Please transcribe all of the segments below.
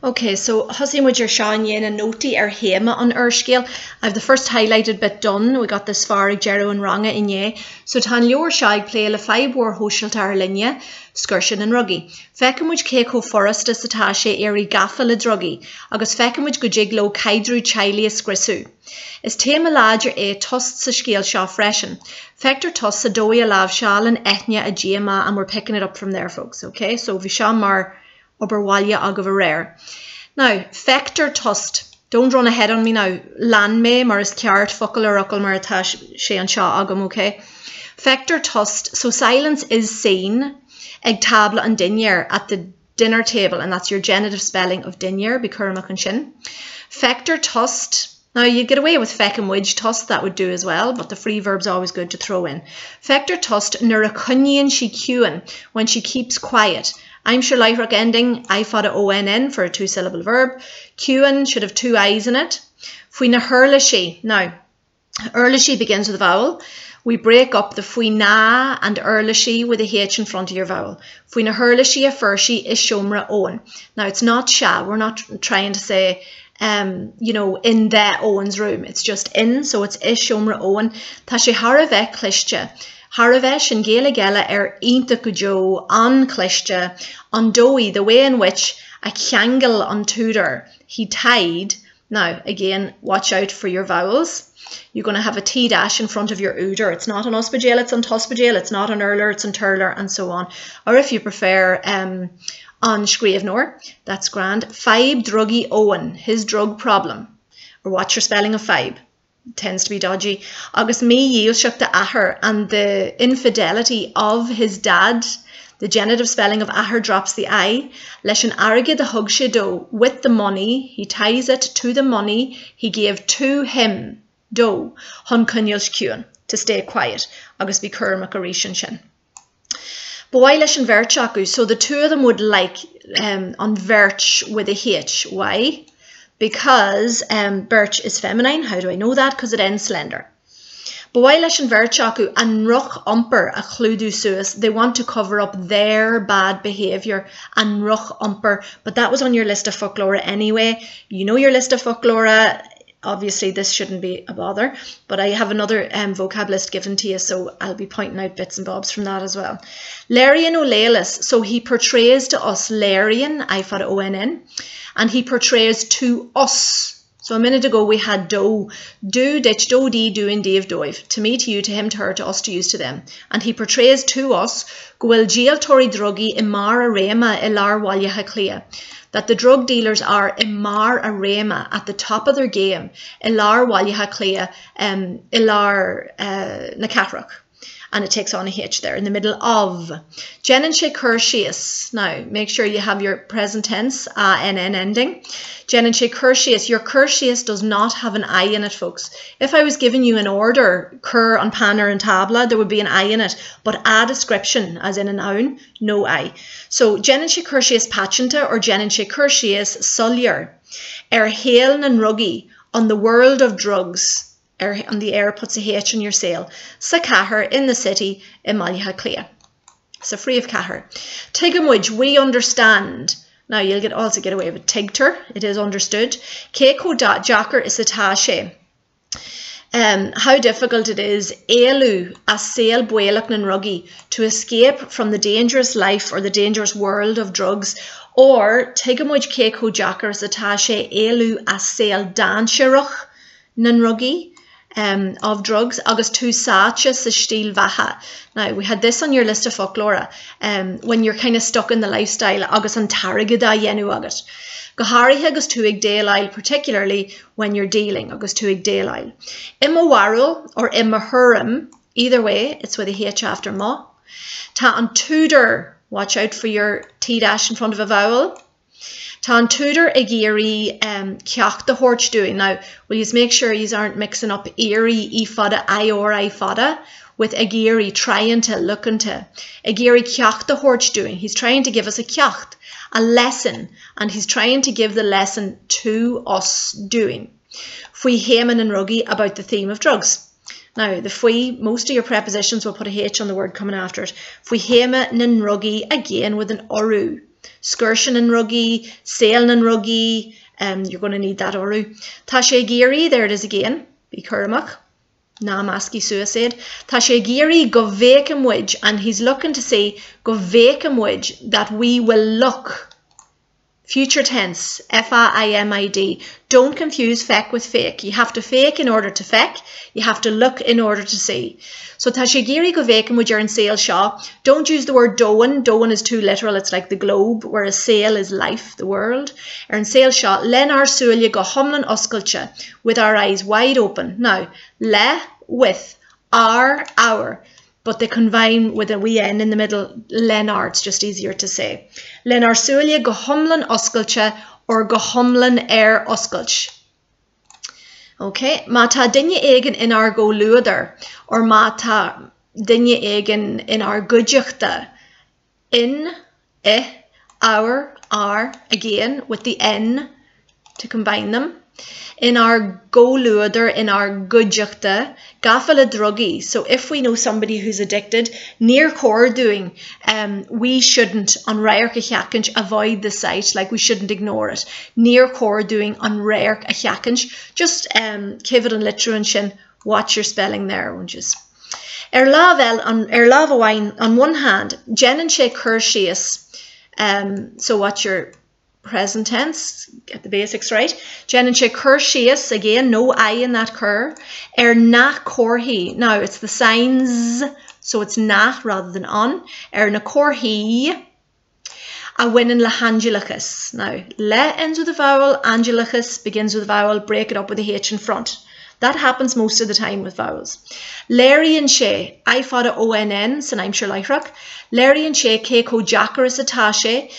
Okay, so husing with your Sean Yen and Noti or Téamaí on our scale. I have the first highlighted bit done. We got this far, Gero and Ranga in ye. So tan leor shag play la 5 war hoshel tar linya, scurshin and ruggy. Fecum which keiko forest is the tashe eri GAFA le druggy. Agus fecum which gujiglo kaidru chili escrisu. Is Téamaí ladger tost sa scale shaw freshen. Fector tost sa doi a lav shal and etnia a GMA, and we're picking it up from there, folks. Okay, so Visham mar Obair Bhaile agav a rare. Now, fector tost. Don't run ahead on me now. Lan me mar is kiart fuckle or uckle mar atash she and shaw agam, okay? Fector tost. So silence is seen. Eg tabla and dinner at the dinner table, and that's your genitive spelling of dinner, bikurmak and shin. Fector tost. Now, you get away with feck and widge tost, that would do as well, but the free verb's always good to throw in. Fector tost, nuracunnian she cuein, when she keeps quiet. I'm sure light ending, I thought a ONN for a 2-syllable verb. Cuein should have 2 I's in it. Fuina hurlishi. Now, hurlishi begins with a vowel. We break up the fuina and hurlishi with a H in front of your vowel. Fuina hurlishi a furshi is shomra owen. Now, it's not sha. We're not trying to say, you know, in the Owen's room. It's just in, so it's ish shomra owen. Tashi haravek klishcha. Haravesh and Gela Inta Kujo on Klishta, on Doi, the way in which a kangle on Tudor he tied. Now, again, watch out for your vowels. You're going to have a T dash in front of your Uder. It's not an Ospagel, it's on Tospagel, it's not an Erler, it's on Turler, and so on. Or if you prefer, on Scrivenor, that's grand. Fibe Druggy Owen, his drug problem. Or watch your spelling of fibe. Tends to be dodgy. Agus me yield the aher, and the infidelity of his dad, the genitive spelling of aher drops the I. Leshan arige the hug do with the money, he ties it to the money he gave to him, do, hun kunyils kuan, to stay quiet. Agus be kur makarishan shin. Boy leshan verchaku, so the two of them would like on verch with a H. Why? Because birch is feminine. How do I know that? Because it ends slender. But while leshan verchaku and ruch umper a chludu suas, they want to cover up their bad behaviour and ruch umper. But that was on your list of folklore anyway. You know your list of folklore. Obviously, this shouldn't be a bother, but I have another vocab list given to you, so I'll be pointing out bits and bobs from that as well. Larian O'Leilis, so he portrays to us Larian, I thought ONN, and he portrays to us. So a minute ago we had do, ditch, do, dee, do, and dave, doive. To me, to you, to him, to her, to us, to use, to them. And he portrays to us, gwil gial tori druggy imar arema ilar walya haklia. That the drug dealers are imar arema at the top of their game, ilar walya haklia, ilar nakatrak. And it takes on a H there in the middle of. Jenin she Curtius. Now, make sure you have your present tense, NN ending. Jenin she Curtius. Your Curtius does not have an I in it, folks. If I was giving you an order, cur on panner and tabla, there would be an I in it. But a description, as in a noun, no I. So, Jenin she Curtius patenta or Jenin she Curtius sullier. Hail and ruggy on the world of drugs. On the air puts a H in your sail. Sa Cahir in the city, Imalya Clea. So free of Cahir. Tigamwij, we understand. Now you'll also get away with Tigter, it is understood. Keiko Jacker is a tashe. How difficult it is, Elu, a sail buelak nan ruggy, to escape from the dangerous life or the dangerous world of drugs. Or Tigamwij Keiko Jacker is a tashe, Elu, a sail dansherach nan ruggy. Of drugs, agus tu sacha sa stil vaha. Now, we had this on your list of folklore, when you're kind of stuck in the lifestyle, agus an tarigida yenu agat. Gahari agus tu ig daylail, particularly when you're dealing, agus tu ig daylail. Imma warul or imma hurum, either way, it's with a H after ma. Ta an tutor, watch out for your T dash in front of a vowel. Tan Tudor Igiri Kyak the Horch doing. Now, will you make sure you aren't mixing up Erie, Ifada, Ifada with Igiri trying to look into. Igiri Kyak the Horch doing. He's trying to give us a kyacht, a lesson, and he's trying to give the lesson to us doing. Fui Heyman and Ruggy about the theme of drugs. Now, the fui, most of your prepositions will put a H on the word coming after it. Fui Heyman and Ruggy again with an oru. Scurshin and ruggy, sailing and ruggy. You're going to need that orú. Tá sé géirí, there it is again. Bí curmach. Na masky suicide. Tá sé géirí go bhéicim muid, and he's looking to say go bhéicim muid that we will look. Future tense, F-A-I-M-I-D. Don't confuse feck with fake. You have to fake in order to feck. You have to look in order to see. So tá sé géirí go bhéicim muid ar an sail seo. Don't use the word doin. Doin is too literal. It's like the globe, whereas sail is life, the world. Ar an sail seo, len ar súile go humlan oscailte, with our eyes wide open. Now, le, with, our. But they combine with a wee N in the middle, lenar, it's just easier to say. Lenar súile go humlan oscailte or go humlan oscailt. Okay, má tá duine éigean in our go luadar, or má tá duine éigean in our gudjachta. In, our, again, with the N to combine them. In our go luadar, in our gudjachta, GAFA le druggy. So if we know somebody who's addicted, near core doing, we shouldn't on rare kachakinch avoid the site, like we shouldn't ignore it. Near core doing on rare kachakinch, just kivid and litruan shin, watch your spelling there, won't you? Lava wine on one hand, jen and she kershias. So watch your present tense, get the basics right. Jen and she kershias, again, no I in that cur. Na corhi. Now it's the signs, so it's na rather than on. Na corhi. A win in la angelicus. Now, le ends with a vowel, angelicus begins with a vowel, break it up with a H in front. That happens most of the time with vowels. Larry and she, I thought of ONN, so I'm sure Lyrock. Larry and she, Keiko Jackaris Atashe.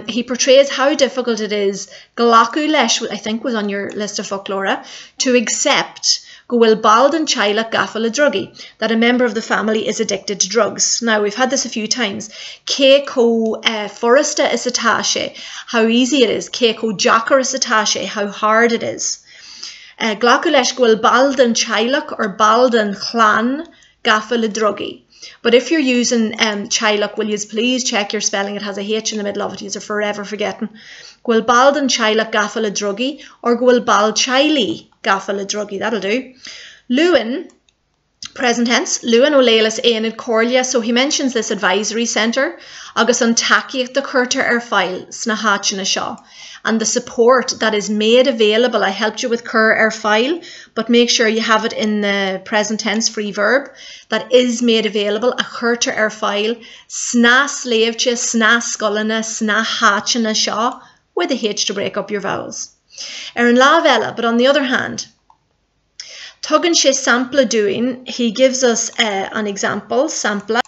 He portrays how difficult it is, Galaku Lesh, I think was on your list of folklore, to accept Gwil Bald and Chilak Gafa le druggy, that a member of the family is addicted to drugs. Now, we've had this a few times. Keiko Foresta is Atashe, how easy it is. Keiko Jackaris Atashe, how hard it is. Glakulesh gwil baldan chilak or baldan chlan gafa le druggy. But if you're using chilak, will you please check your spelling? It has a H in the middle of it. You're forever forgetting. Gwil baldan chilak gafa le druggy or gwil bal chili gafa le druggy. That'll do. Lewin, present tense, Lewin O'Leilis Aenid Corlia. So he mentions this advisory centre. Agus an takiach the curter file snahachina shaw. And the support that is made available. I helped you with cur file, but make sure you have it in the present tense free verb. That is made available. A curter file sna slavecha, sna scullina, sna hachina shaw, with a H to break up your vowels. In lavella, but on the other hand, tuggin she sampla doing, he gives us an example, sampla.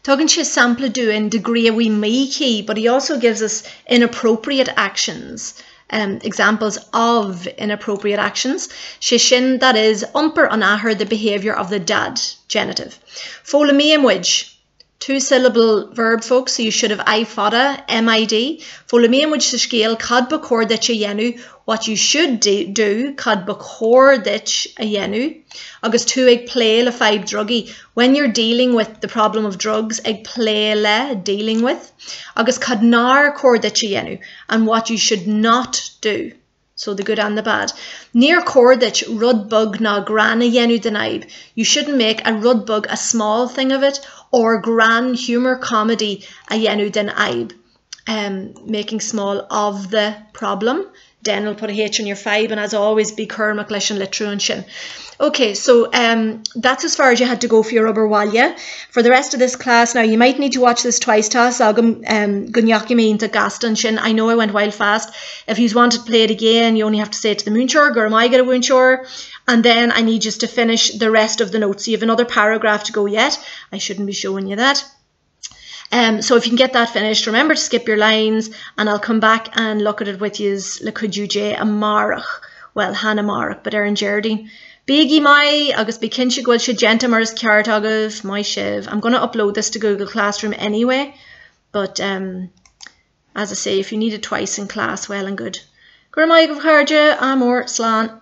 Tuggin she sampla doing degree we make, but he also gives us inappropriate actions, examples of inappropriate actions. Shishin, that is, umper on ahur, the behaviour of the dad, genitive. Folamiam which, two-syllable verb, folks, so you should have I fada, M-I-D. Folamiam which the scale, cad bacor that yenu, what you should do, cad bacor that yenu. Agus two eg play le five druggy. When you're dealing with the problem of drugs, eg play le dealing with. Agus cad nar cor that yenu, and what you should not do. So the good and the bad. Near cor that rud bug na gran yenu denaib. You shouldn't make a rud bug a small thing of it, or gran humour comedy a yenu denaib. Making small of the problem. Den will put a H on your 5, and as always, be Kermac Lish and Litruan Shin. Okay, so that's as far as you had to go for your rubber walya. For the rest of this class, now you might need to watch this twice. Gunyaki to Gaston Shin. I know I went wild fast. If you want to play it again, you only have to say it to the Moonshore, Gurmai get a Moonshore, and then I need just to finish the rest of the notes. So you have another paragraph to go yet. I shouldn't be showing you that. So if you can get that finished, remember to skip your lines, and I'll come back and look at it with yous. Lekudjuje a marach, well Hannah marach, but Erin Jerdine. Bigi mai agus be kinse gwil she gentamers kyart agav my shiv. I'm going to upload this to Google Classroom anyway, but as I say, if you need it twice in class, well and good. Gurmai gov harja amor slan.